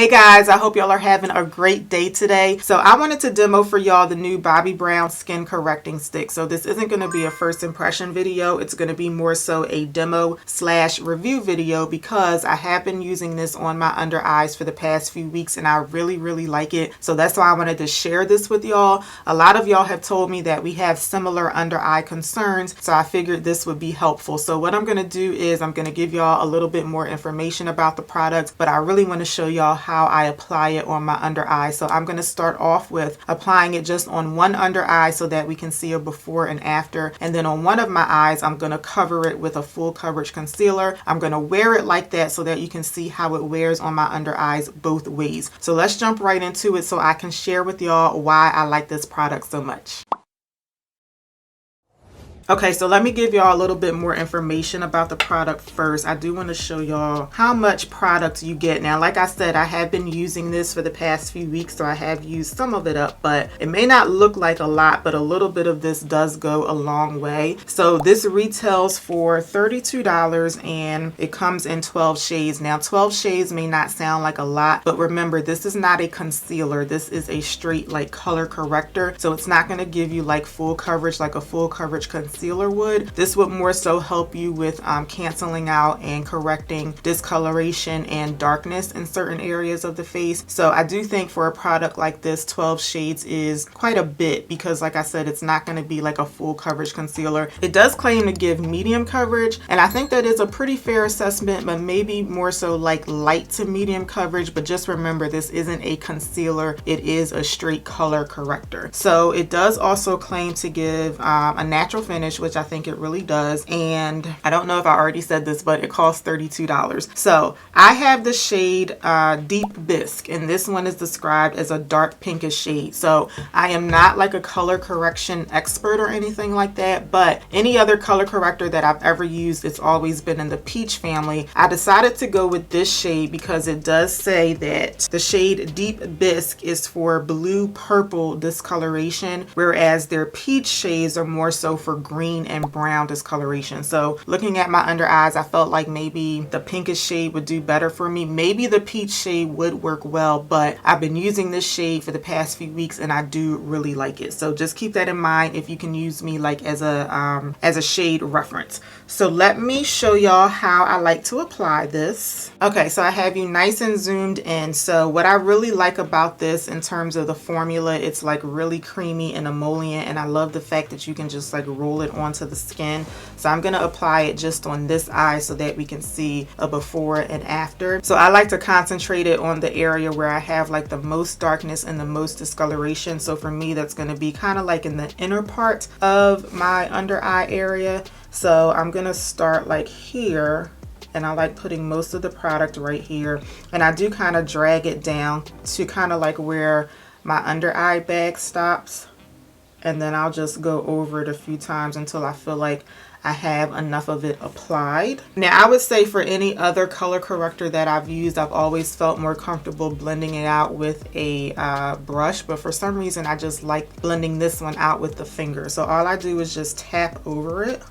Hey guys, I hope y'all are having a great day today. So I wanted to demo for y'all the new Bobbi Brown Skin Correcting Stick. So this isn't going to be a first impression video. It's going to be more so a demo / review video because I have been using this on my under eyes for the past few weeks and I really like it. So that's why I wanted to share this with y'all. A lot of y'all have told me that we have similar under eye concerns, so I figured this would be helpful. So what I'm going to do is I'm going to give y'all a little bit more information about the product, but I really want to show y'all how I apply it on my under eye. So I'm going to start off with applying it just on one under eye so that we can see a before and after. And then on one of my eyes, I'm going to cover it with a full coverage concealer. I'm going to wear it like that so that you can see how it wears on my under eyes both ways. So let's jump right into it so I can share with y'all why I like this product so much. Okay, so let me give y'all a little bit more information about the product first. I do want to show y'all how much product you get. Now, like I said, I have been using this for the past few weeks, so I have used some of it up, but it may not look like a lot, but a little bit of this does go a long way. So this retails for $32 and it comes in 12 shades. Now, 12 shades may not sound like a lot, but remember, this is not a concealer. This is a straight like color corrector. So it's not going to give you like full coverage like a full coverage concealer would. This would more so help you with canceling out and correcting discoloration and darkness in certain areas of the face. So I do think for a product like this, 12 shades is quite a bit because like I said, it's not going to be like a full coverage concealer. It does claim to give medium coverage, and I think that is a pretty fair assessment, but maybe more so like light to medium coverage. But just remember, this isn't a concealer, it is a straight color corrector. So it does also claim to give a natural finish, which I think it really does. And I don't know if I already said this, but it costs $32. So I have the shade Deep Bisque, and this one is described as a dark pinkish shade. So I am not like a color correction expert or anything like that, but any other color corrector that I've ever used, it's always been in the peach family. I decided to go with this shade because it does say that the shade Deep Bisque is for blue purple discoloration, whereas their peach shades are more so for green and brown discoloration. So looking at my under eyes, I felt like maybe the pinkish shade would do better for me. Maybe the peach shade would work well, but I've been using this shade for the past few weeks and I do really like it. So just keep that in mind if you can use me like as a shade reference. So let me show y'all how I like to apply this. Okay, so I have you nice and zoomed in. So what I really like about this in terms of the formula, it's like really creamy and emollient, and I love the fact that you can just like roll it onto the skin. So I'm going to apply it just on this eye so that we can see a before and after. So I like to concentrate it on the area where I have like the most darkness and the most discoloration. So for me, that's going to be kind of like in the inner part of my under eye area. So I'm going to start like here, and I like putting most of the product right here, and I do kind of drag it down to kind of like where my under eye bag stops, and then I'll just go over it a few times until I feel like I have enough of it applied. Now I would say for any other color corrector that I've used, I've always felt more comfortable blending it out with a brush, but for some reason I just like blending this one out with the finger. So all I do is just tap over it,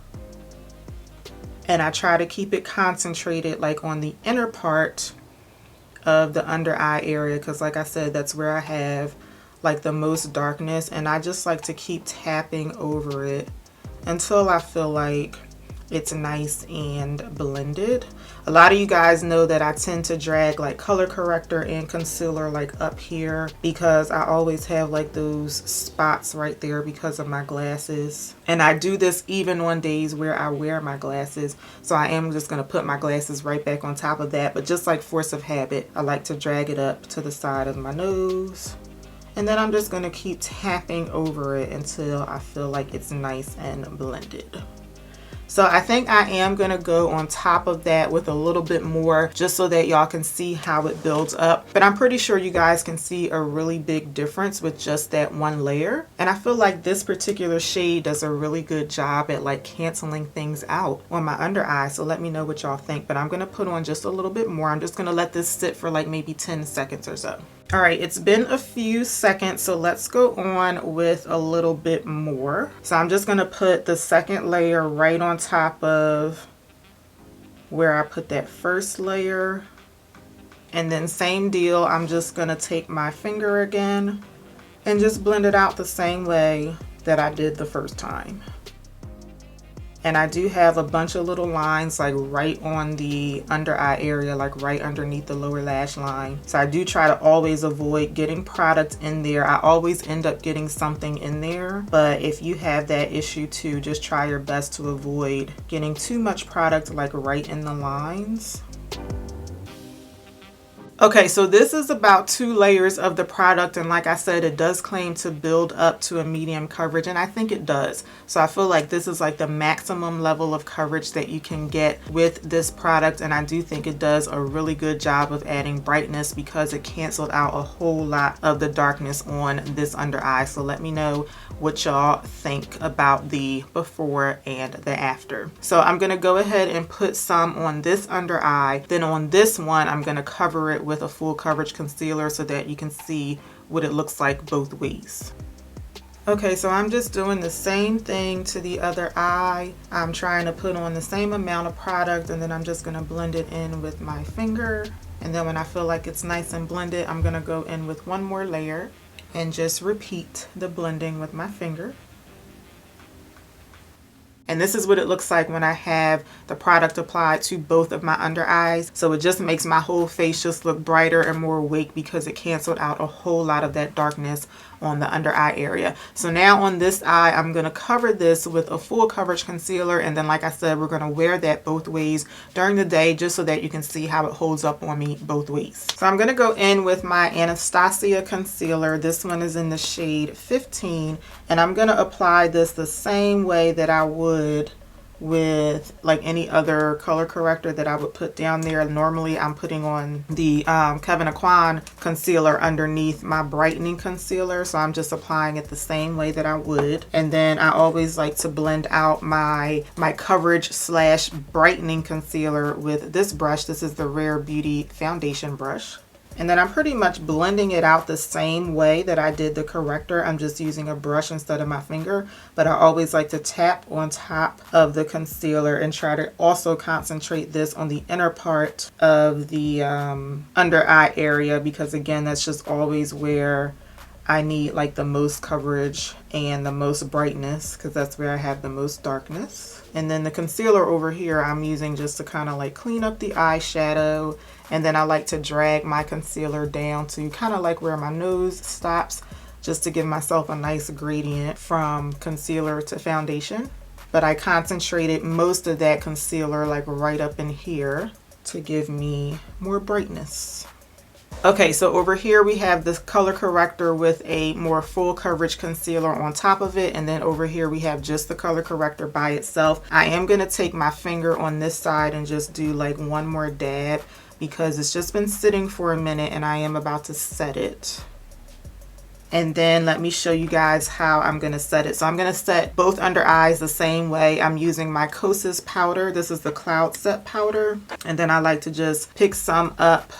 and I try to keep it concentrated like on the inner part of the under eye area, because like I said, that's where I have like the most darkness, and I just like to keep tapping over it until I feel like it's nice and blended. A lot of you guys know that I tend to drag like color corrector and concealer like up here because I always have like those spots right there because of my glasses. And I do this even on days where I wear my glasses. So I am just going to put my glasses right back on top of that. But just like force of habit, I like to drag it up to the side of my nose. And then I'm just going to keep tapping over it until I feel like it's nice and blended. So I think I am going to go on top of that with a little bit more just so that y'all can see how it builds up. But I'm pretty sure you guys can see a really big difference with just that one layer. And I feel like this particular shade does a really good job at like canceling things out on my under eye. So let me know what y'all think. But I'm going to put on just a little bit more. I'm just going to let this sit for like maybe 10 seconds or so. All right, it's been a few seconds, so let's go on with a little bit more. So I'm just gonna put the second layer right on top of where I put that first layer. And then same deal, I'm just gonna take my finger again and just blend it out the same way that I did the first time. And I do have a bunch of little lines like right on the under eye area, like right underneath the lower lash line. So I do try to always avoid getting product in there. I always end up getting something in there, but if you have that issue too, just try your best to avoid getting too much product like right in the lines. Okay, so this is about 2 layers of the product, and like I said, it does claim to build up to a medium coverage, and I think it does. So I feel like this is like the maximum level of coverage that you can get with this product, and I do think it does a really good job of adding brightness because it canceled out a whole lot of the darkness on this under eye. So let me know what y'all think about the before and the after. So I'm gonna go ahead and put some on this under eye. Then on this one, I'm gonna cover it with a full coverage concealer so that you can see what it looks like both ways. Okay, so I'm just doing the same thing to the other eye. I'm trying to put on the same amount of product, and then I'm just gonna blend it in with my finger. And then when I feel like it's nice and blended, I'm gonna go in with one more layer and just repeat the blending with my finger. And this is what it looks like when I have the product applied to both of my under eyes. So it just makes my whole face just look brighter and more awake because it canceled out a whole lot of that darkness on the under eye area. So now on this eye, I'm going to cover this with a full coverage concealer. And then like I said, we're going to wear that both ways during the day just so that you can see how it holds up on me both ways. So I'm going to go in with my Anastasia concealer. This one is in the shade 15. And I'm going to apply this the same way that I would with like any other color corrector that I would put down there. Normally I'm putting on the Kevyn Aucoin concealer underneath my brightening concealer, so I'm just applying it the same way that I would. And then I always like to blend out my coverage slash brightening concealer with this brush. This is the Rare Beauty foundation brush. And then I'm pretty much blending it out the same way that I did the corrector. I'm just using a brush instead of my finger, but I always like to tap on top of the concealer and try to also concentrate this on the inner part of the under eye area, because again, that's just always where I need like the most coverage and the most brightness, because that's where I have the most darkness. And then the concealer over here I'm using just to kind of like clean up the eyeshadow. And then I like to drag my concealer down to kind of like where my nose stops, just to give myself a nice gradient from concealer to foundation. But I concentrated most of that concealer like right up in here to give me more brightness. Okay, so over here we have this color corrector with a more full coverage concealer on top of it, and then over here we have just the color corrector by itself. I am going to take my finger on this side and just do like one more dab because it's just been sitting for a minute and I am about to set it. And then let me show you guys how I'm going to set it. So I'm going to set both under eyes the same way. I'm using my Kosas powder. This is the Cloud Set powder. And then I like to just pick some up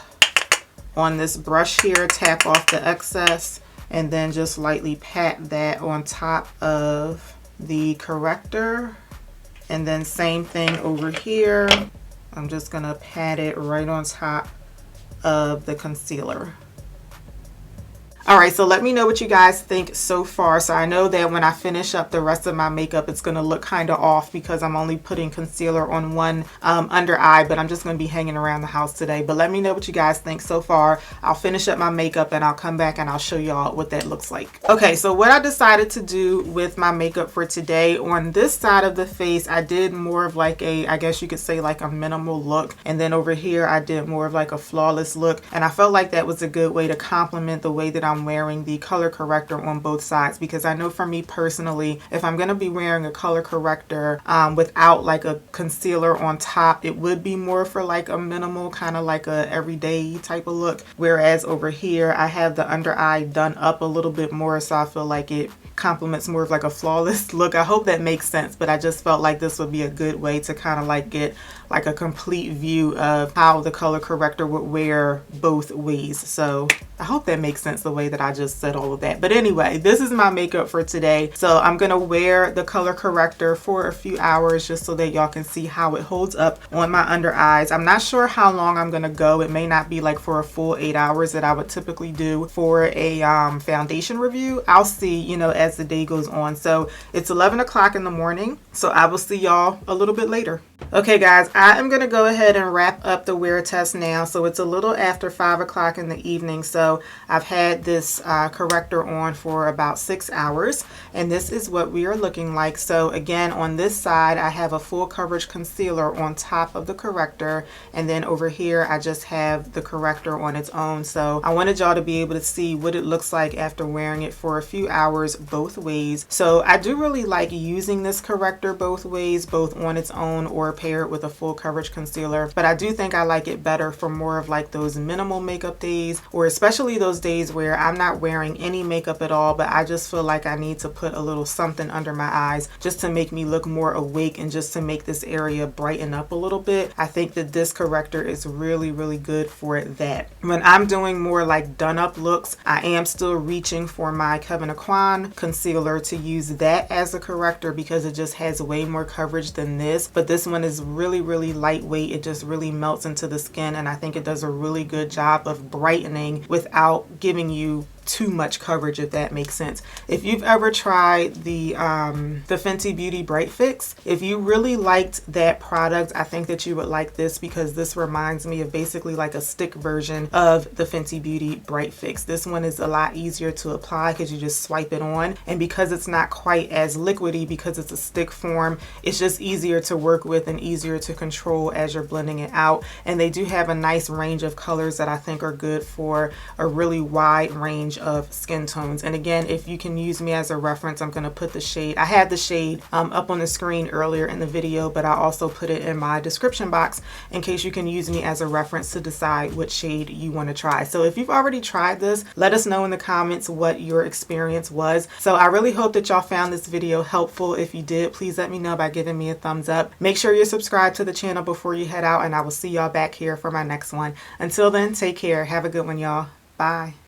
on this brush here, tap off the excess, and then just lightly pat that on top of the corrector. And then same thing over here. I'm just gonna pat it right on top of the concealer. All right, so let me know what you guys think so far. So I know that when I finish up the rest of my makeup, it's going to look kind of off because I'm only putting concealer on one under eye, but I'm just going to be hanging around the house today. But let me know what you guys think so far. I'll finish up my makeup and I'll come back and I'll show y'all what that looks like. Okay, so what I decided to do with my makeup for today, on this side of the face, I did more of like a, I guess you could say like a minimal look. And then over here, I did more of like a flawless look. And I felt like that was a good way to complement the way that I'm wearing the color corrector on both sides, because I know for me personally, if I'm going to be wearing a color corrector without like a concealer on top, it would be more for like a minimal kind of like a everyday type of look, whereas over here I have the under eye done up a little bit more, so I feel like it complements more of like a flawless look. I hope that makes sense, but I just felt like this would be a good way to kind of like get like a complete view of how the color corrector would wear both ways. So I hope that makes sense the way that I just said all of that. But anyway, this is my makeup for today. So I'm gonna wear the color corrector for a few hours just so that y'all can see how it holds up on my under eyes. I'm not sure how long I'm gonna go. It may not be like for a full 8 hours that I would typically do for a foundation review. I'll see, you know, as the day goes on. So it's 11 o'clock in the morning. So I will see y'all a little bit later. Okay guys, I am gonna go ahead and wrap up the wear test now. So it's a little after 5 o'clock in the evening. So I've had this corrector on for about 6 hours, and this is what we are looking like. So again, on this side I have a full coverage concealer on top of the corrector, and then over here I just have the corrector on its own. So I wanted y'all to be able to see what it looks like after wearing it for a few hours both ways. So I do really like using this corrector both ways, both on its own or paired with a full coverage concealer, but I do think I like it better for more of like those minimal makeup days, or especially those days where I'm not wearing any makeup at all, but I just feel like I need to put a little something under my eyes just to make me look more awake and just to make this area brighten up a little bit. I think that this corrector is really good for that. When I'm doing more like done up looks, I am still reaching for my Kevyn Aucoin concealer to use that as a corrector because it just has way more coverage than this, but this one is really lightweight. It just really melts into the skin, and I think it does a really good job of brightening without giving you too much coverage, if that makes sense. If you've ever tried the Fenty Beauty Bright Fix, if you really liked that product, I think that you would like this because this reminds me of basically like a stick version of the Fenty Beauty Bright Fix. This one is a lot easier to apply because you just swipe it on, and because it's not quite as liquidy because it's a stick form, it's just easier to work with and easier to control as you're blending it out. And they do have a nice range of colors that I think are good for a really wide range of skin tones. And again, if you can use me as a reference, I'm going to put the shade, I had the shade up on the screen earlier in the video, but I also put it in my description box in case you can use me as a reference to decide what shade you want to try. So if you've already tried this, let us know in the comments what your experience was. So I really hope that y'all found this video helpful. If you did, please let me know by giving me a thumbs up. Make sure you're subscribed to the channel before you head out, and I will see y'all back here for my next one. Until then, take care. Have a good one, y'all. Bye.